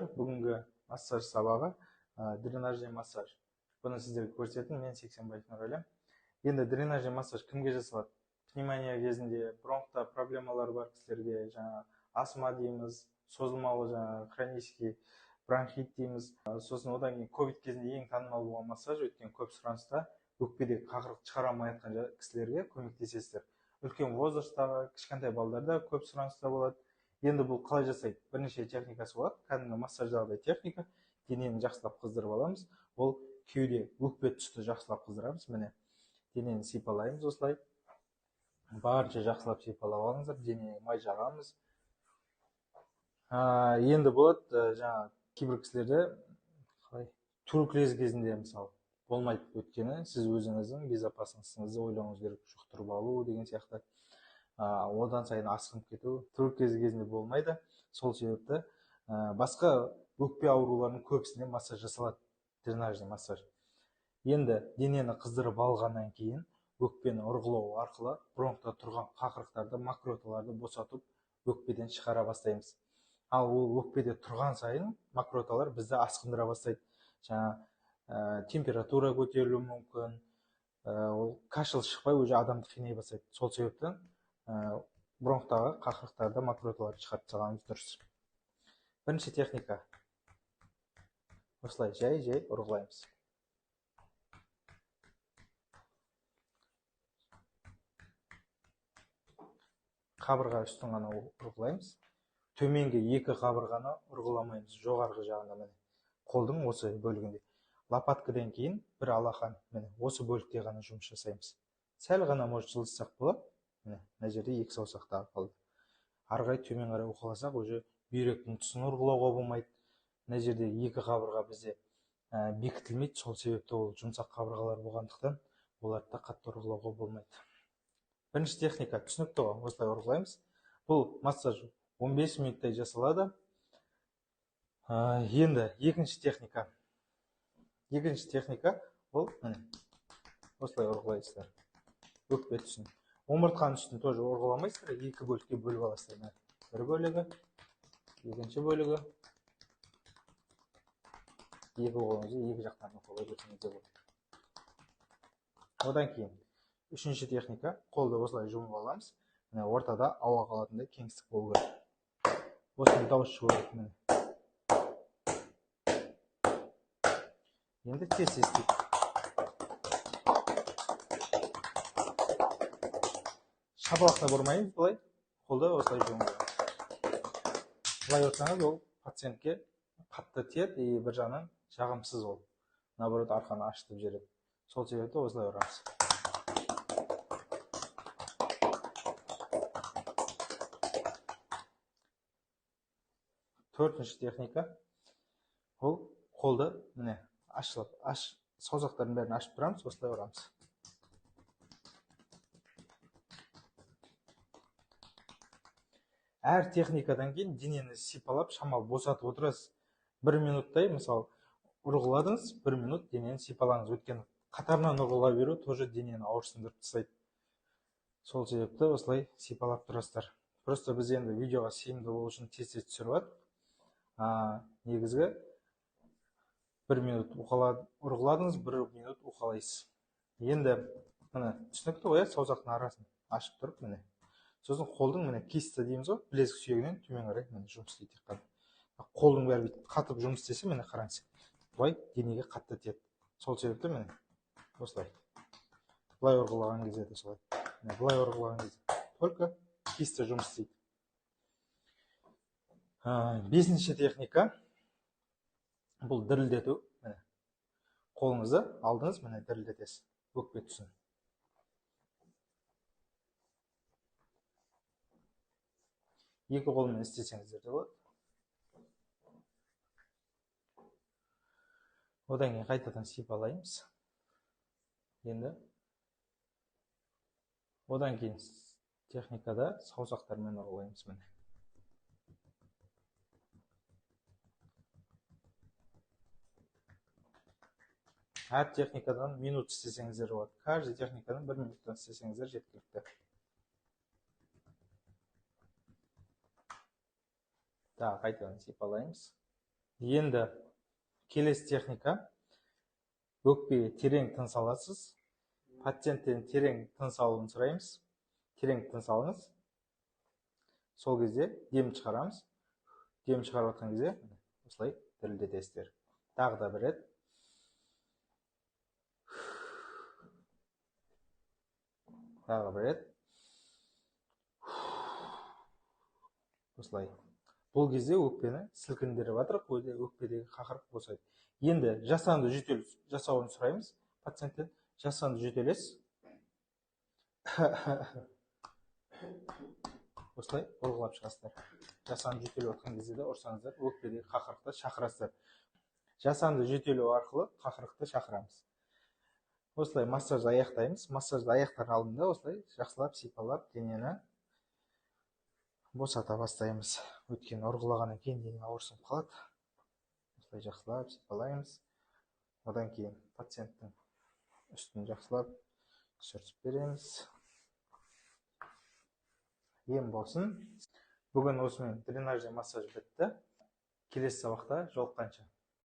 достар, бүгінгі массаж сабағы дренажный массаж. Бұны сіздерге көрсеттім, мен Сексенбаев Нұрәлі. Енді дренажный массаж кімге жасалады? Пневмония кезінде, бронхта проблемалар бар кісілерге, жаңа астма дейміз, созылмалы хронический бронхит дейміз. Сосын одан кейін ковид кезінде ең танымал болған массаж, өткен көп сұраныста өкпеде қақырық шығара алмай жатқан кісілерге көмектесесіздер. Үлкен возрасттағы кішкентай балаларда көп сұраныста болады. Енді бұл қалай жасайды? Бірнеше техникасы болады. Кәдімгі массаждағыдай техника. Денені жақсылап қыздырып аламыз. Ол кеуде, өкпе тұсты жақсылап қыздырамыз. Міне, денені сипалаймыз осылай. Барынша жақсылап сипалап алыңыздар. Денеге май жағамыз. Енді болады, жаңа кейбір кісілерде туберкулез кезінде мысалы болмайды, өткені сіз өзіңіздің безопасностьыңызды ойлауыңыз керек, жұқтырып алу деген сияқты. Одан сайын асқынып кету туберкулез кезінде болмайды. Сол себепті басқа өкпе ауруларының көбісіне массаж жасалады, дренажный массаж. Енді денені қыздырып алғаннан кейін өкпені ұрғылау арқылы бронхта тұрған қақырықтарды, мокроталарды босатып өкпеден шығара бастаймыз. Ал ол өкпеде тұрған сайын мокроталар бізді асқындыра бастайды. Жаңа температура көтерілуі мүмкін, ол кашель шықпай уже адамды қинай бастайды. Сол себептен бронхтағы қақырықтарды, мокроталарды шығарып тастағанымыз дұрыс. Бірінші техника. Осылай жай ұрғылаймыз. Қабырға үстін ғана ұрғылаймыз. Төменгі екі қабырғаны ұрғыламаймыз, жоғарғы жағында, қолдың осы бөлігінде. Лопаткадан кейін бір алақан, осы бөлікте ғана жұмыс жасаймыз. Сәл ғана может жылытсақ болады. Мына жерде екі саусақтағы қалды. Ары қарай төмен қарай уқаласақ, уже бүйректің тұсын ұрғылауға болмайды. Мына жерде екі қабырға бізде бекітілмейді, сол себепті ол жұмсақ қабырғалар болғандықтан оларды да қатты ұрғылауға болмайды. Бірінші техника түсінікті ғой, осылай ұрғылаймыз. Бұл массаж 15 минуттай жасалады. Енді екінші техника. Екінші техника ол осылай ұрғылайсыздар. Өкпе тұсын. Омыртқаның үстін тоже ұрғыламайсыздар, екі бөлікке бөліп аласыздар. Бір бөлігі, екінші бөлігі. Екі қолыңызды екі жақтан ұрғылай берсеңіздер болады. Одан кейін үшінші техника, қолды осылай жұмып аламыз. Ортада ауа қалатындай кеңістік болу керек. Осыны дауыс шығу керек. Енді тез істейді. Шапалақта бұрмаймыз, былай қолды осылай жұмып. Былай отырсаңыз, ол пациентке қатты тиеді, бір жағынан жағымсыз ол. Наоборот, арқаны ашытып жібереді. Сол себепті осылай ұрамыз. Төртінші техника. Ол қолды ашылып, саусақтардың бәрін ашып тұрамыз, осылай ұрамыз. Әр техникадан кейін денені сипалап, шамал босатып отырасыз. Бір минуттай, мысалы, ұрғыладыңыз, бір минут денені сипалаңыз. Өткен қатарынан ұрғыла беру тоже денені ауырсындырып тастайды. Сол себепті осылай сипалап тұрасыздар. Просто біз енді видеоға сенімді болу үшін тез-тез түсіріп жатырмыз. Негізгі бір минут ұрғыладыңыз, бір минут уқалайсыз. Енді түсінікті ғой, саусақтың арасын ашып тұрып, сосын қолдың кисті дейміз ғой, білезік сүйегінен төмен қарай жұмыс істейді. Қолдың бәрі қатып жұмыс істесе, қараңыз, бұлай денеге қатты тиеді. Сол себепті осылай. Бұлай ұрғылаған кезде де солай. Бұлай ұрғылаған кезде только кисті жұмыс істейді. Бесінші техника. Бұл дірілдету. Қолыңызды алдыңыз, дірілдетесіз. Өкпе тұсын. Екі қолмен істесеңіздер де болады. Одан кейін қайтадан сипалаймыз. Енді одан кейін техникада саусақтармен ұрғылаймыз. Әр техникадан минут істесеңіздер болады. Каждый техникадан бір минуттан істесеңіздер жеткілікті. Қайтадан сипалаймыз. Енді келесі техника, өкпеге терең тыныс аласыз. Пациенттен терең тыныс алуын сұраймыз. Терең тыныс алыңыз. Сол кезде дем шығарамыз. Дем шығарып жатқан кезде осылай дірілдетесіздер. Тағы да бір рет. Тағы бір рет. Осылай. Бұл кезде өкпені сілкіндіріп жатыр, өкпедегі қақырық босайды. Енді жасанды жөтел жасауын сұраймыз пациенттен. Жасанды жөтелесіз. Осылай ұрғылап шығасыздар. Жасанды жөтеліп отқан кезде де ұрсаңыздар, өкпедегі қақырықты шақырасыздар. Жасанды жөтелу арқылы қақырықты шақырамыз. Осылай массажды аяқтаймыз. Массажды аяқтар алдында осылай жақсылап сипалап денені босата бастаймыз. Өйткені ұрғылағаннан кейін дене ауырсынып қалады. Осылай жақсылап сипалаймыз. Одан кейін пациенттің үстін жақсылап сүртіп береміз. Ем болсын. Бүгін осымен дренажды массаж бітті. Келесі сабақта жолыққанша.